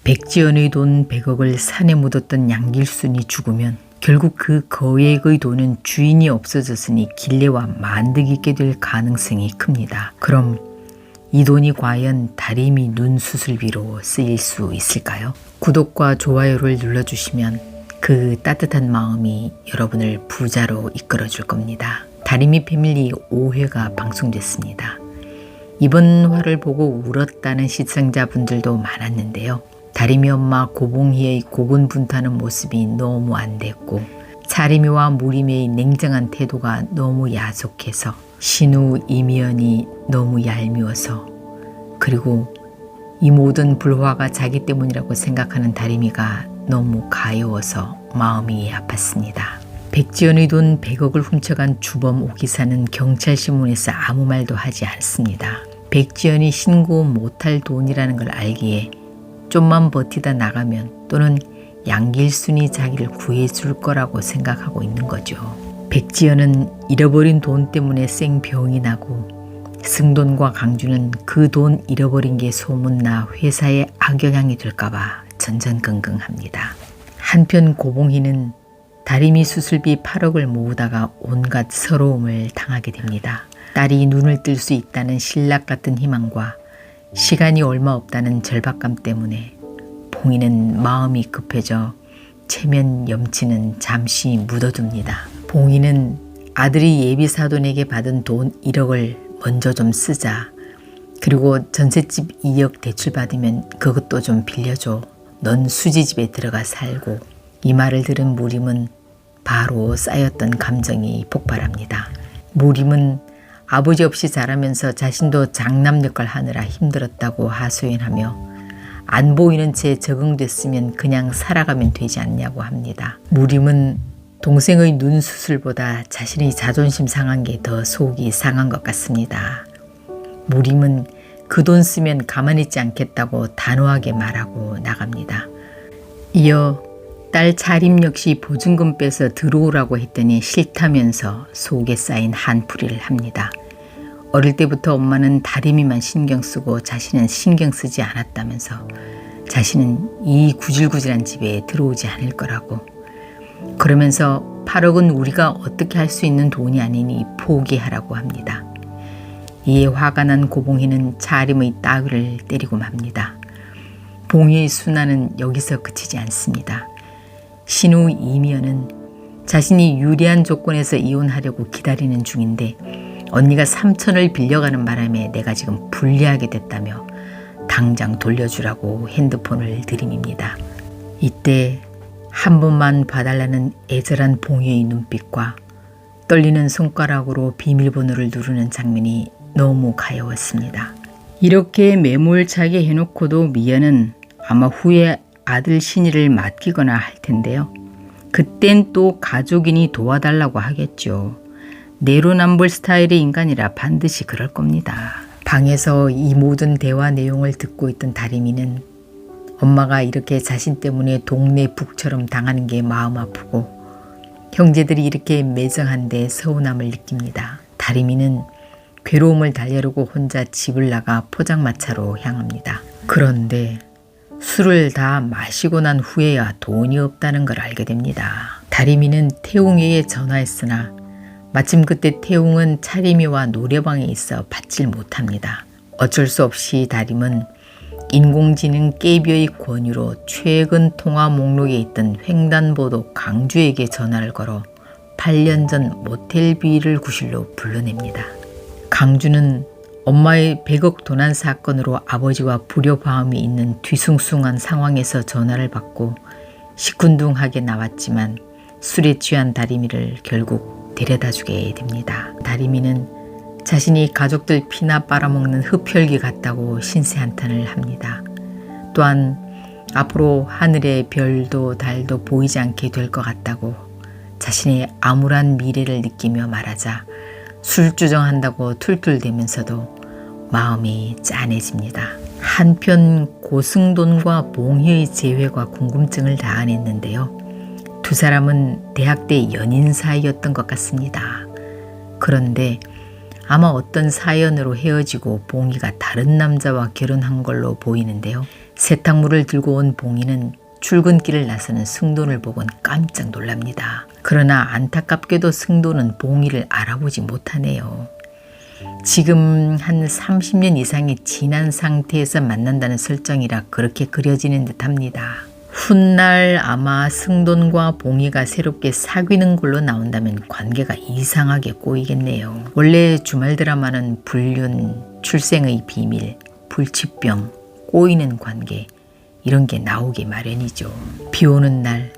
백지연의 돈 100억을 산에 묻었던 양길순이 죽으면 결국 그 거액의 돈은 주인이 없어졌으니 길레와 만득있게 될 가능성이 큽니다. 그럼 이 돈이 과연 다리미 눈 수술비로 쓰일 수 있을까요? 구독과 좋아요를 눌러주시면 그 따뜻한 마음이 여러분을 부자로 이끌어줄 겁니다. 다리미 패밀리 5회가 방송됐습니다. 이번 화를 보고 울었다는 시청자분들도 많았는데요. 다리미 엄마 고봉희의 고군분투하는 모습이 너무 안 됐고 차림이와 무림의 냉정한 태도가 너무 야속해서 신우 이미연이 너무 얄미워서 그리고 이 모든 불화가 자기 때문이라고 생각하는 다리미가 너무 가여워서 마음이 아팠습니다. 백지연의 돈 100억을 훔쳐간 주범 오기사는 경찰신문에서 아무 말도 하지 않습니다. 백지연이 신고 못할 돈이라는 걸 알기에 좀만 버티다 나가면 또는 양길순이 자기를 구해줄 거라고 생각하고 있는 거죠. 백지연은 잃어버린 돈 때문에 생병이 나고 승돈과 강주는 그 돈 잃어버린 게 소문나 회사에 악영향이 될까봐 전전긍긍합니다. 한편 고봉희는 다리미 수술비 8억을 모으다가 온갖 서러움을 당하게 됩니다. 딸이 눈을 뜰 수 있다는 신락 같은 희망과 시간이 얼마 없다는 절박감 때문에 봉희는 마음이 급해져 체면 염치는 잠시 묻어둡니다. 봉희는 아들이 예비사돈에게 받은 돈 1억을 먼저 좀 쓰자. 그리고 전셋집 2억 대출받으면 그것도 좀 빌려줘. 넌 수지집에 들어가 살고. 이 말을 들은 무림은 바로 쌓였던 감정이 폭발합니다. 무림은 아버지 없이 자라면서 자신도 장남 역할 하느라 힘들었다고 하소연하며 안 보이는 채 적응됐으면 그냥 살아가면 되지 않냐고 합니다. 무림은 동생의 눈 수술보다 자신의 자존심 상한 게 더 속이 상한 것 같습니다. 무림은 그 돈 쓰면 가만히 있지 않겠다고 단호하게 말하고 나갑니다. 이어 딸 차림 역시 보증금 빼서 들어오라고 했더니 싫다면서 속에 쌓인 한풀이를 합니다. 어릴 때부터 엄마는 다리미만 신경 쓰고 자신은 신경 쓰지 않았다면서 자신은 이 구질구질한 집에 들어오지 않을 거라고. 그러면서 8억은 우리가 어떻게 할 수 있는 돈이 아니니 포기하라고 합니다. 이에 화가 난 고봉희는 차림의 따귀를 때리고 맙니다. 봉희의 순환은 여기서 그치지 않습니다. 신우 이미연은 자신이 유리한 조건에서 이혼하려고 기다리는 중인데 언니가 3천을 빌려가는 바람에 내가 지금 불리하게 됐다며 당장 돌려주라고 핸드폰을 들이밉니다. 이때 한 번만 봐달라는 애절한 봉희의 눈빛과 떨리는 손가락으로 비밀번호를 누르는 장면이 너무 가여웠습니다. 이렇게 매몰차게 해놓고도 미연은 아마 후에 아들 신이를 맡기거나 할 텐데요. 그땐 또 가족이니 도와달라고 하겠죠. 내로남불 스타일의 인간이라 반드시 그럴 겁니다. 방에서 이 모든 대화 내용을 듣고 있던 다리미는 엄마가 이렇게 자신 때문에 동네 북처럼 당하는 게 마음 아프고 형제들이 이렇게 매정한데 서운함을 느낍니다. 다리미는 괴로움을 달래려고 혼자 집을 나가 포장마차로 향합니다. 그런데 술을 다 마시고 난 후에야 돈이 없다는 걸 알게 됩니다. 다리미는 태웅에게 전화했으나 마침 그때 태웅은 차림이와 노래방에 있어 받질 못합니다. 어쩔 수 없이 다림은 인공지능 깨비의 권유로 최근 통화 목록에 있던 횡단보도 강주에게 전화를 걸어 8년 전 모텔비를 구실로 불러냅니다. 강주는 엄마의 100억 도난 사건으로 아버지와 불효바움이 있는 뒤숭숭한 상황에서 전화를 받고 시큰둥하게 나왔지만 술에 취한 다리미를 결국 데려다주게 됩니다. 다리미는 자신이 가족들 피나 빨아먹는 흡혈귀 같다고 신세한탄을 합니다. 또한 앞으로 하늘의 별도 달도 보이지 않게 될 것 같다고 자신의 암울한 미래를 느끼며 말하자 술주정한다고 툴툴대면서도 마음이 짠해집니다. 한편 고승돈과 봉희의 재회가 궁금증을 다 안했는데요. 두 사람은 대학 때 연인 사이였던 것 같습니다. 그런데 아마 어떤 사연으로 헤어지고 봉희가 다른 남자와 결혼한 걸로 보이는데요. 세탁물을 들고 온 봉이는 출근길을 나서는 승돈을 보곤 깜짝 놀랍니다. 그러나 안타깝게도 승돈은 봉이를 알아보지 못하네요. 지금 한 30년 이상이 지난 상태에서 만난다는 설정이라 그렇게 그려지는 듯합니다. 훗날 아마 승돈과 봉이가 새롭게 사귀는 걸로 나온다면 관계가 이상하게 꼬이겠네요. 원래 주말 드라마는 불륜, 출생의 비밀, 불치병, 꼬이는 관계 이런 게 나오기 마련이죠. 비 오는 날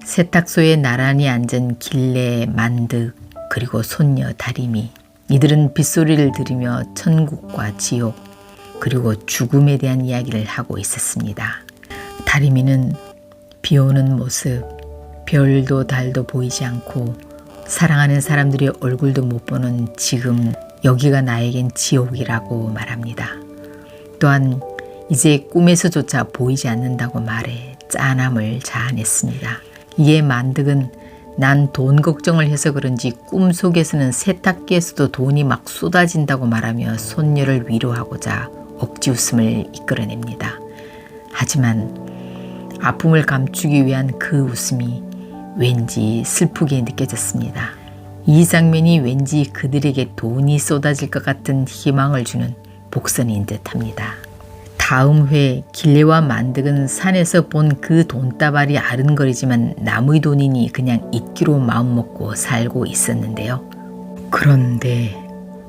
세탁소에 나란히 앉은 길래, 만득 그리고 손녀 다리미, 이들은 빗소리를 들으며 천국과 지옥 그리고 죽음에 대한 이야기를 하고 있었습니다. 다리미는 비 오는 모습, 별도 달도 보이지 않고 사랑하는 사람들의 얼굴도 못 보는 지금 여기가 나에겐 지옥이라고 말합니다. 또한 이제 꿈에서조차 보이지 않는다고 말해 짠함을 자아냈습니다. 이에 만득은 난 돈 걱정을 해서 그런지 꿈속에서는 세탁기에서도 돈이 막 쏟아진다고 말하며 손녀를 위로하고자 억지 웃음을 이끌어냅니다. 하지만 아픔을 감추기 위한 그 웃음이 왠지 슬프게 느껴졌습니다. 이 장면이 왠지 그들에게 돈이 쏟아질 것 같은 희망을 주는 복선인 듯합니다. 다음 회 길래와 만득은 산에서 본 그 돈다발이 아른거리지만 남의 돈이니 그냥 잊기로 마음먹고 살고 있었는데요. 그런데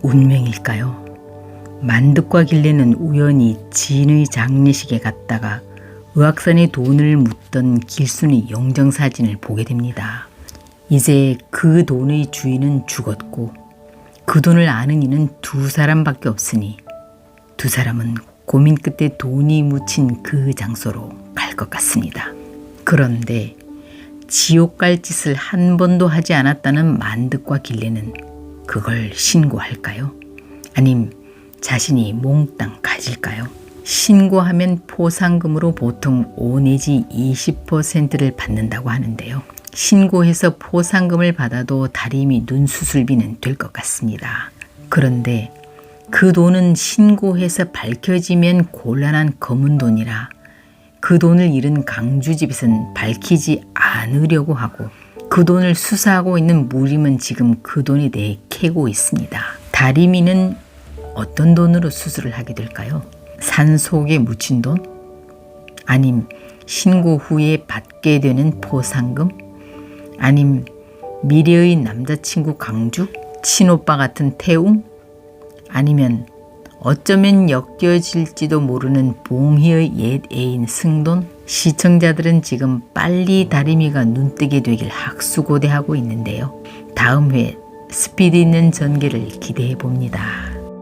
운명일까요? 만득과 길래는 우연히 지인의 장례식에 갔다가 의학산에 돈을 묻던 길순이 영정사진을 보게 됩니다. 이제 그 돈의 주인은 죽었고 그 돈을 아는 이는 두 사람밖에 없으니 두 사람은 고민 끝에 돈이 묻힌 그 장소로 갈 것 같습니다. 그런데 지옥 갈 짓을 한 번도 하지 않았다는 만득과 길래는 그걸 신고할까요? 아님 자신이 몽땅 가질까요? 신고하면 포상금으로 보통 5 내지 20%를 받는다고 하는데요. 신고해서 포상금을 받아도 다리미 눈수술비는 될 것 같습니다. 그런데 그 돈은 신고해서 밝혀지면 곤란한 검은 돈이라 그 돈을 잃은 강주집에선 밝히지 않으려고 하고 그 돈을 수사하고 있는 무림은 지금 그 돈에 대해 캐고 있습니다. 다리미는 어떤 돈으로 수술을 하게 될까요? 산속에 묻힌 돈? 아님 신고 후에 받게 되는 포상금? 아님 미래의 남자친구 강주? 친오빠 같은 태웅? 아니면 어쩌면 엮여질지도 모르는 봉희의 옛 애인 승돈? 시청자들은 지금 빨리 다리미가 눈뜨게 되길 학수고대하고 있는데요. 다음 회 스피드 있는 전개를 기대해 봅니다.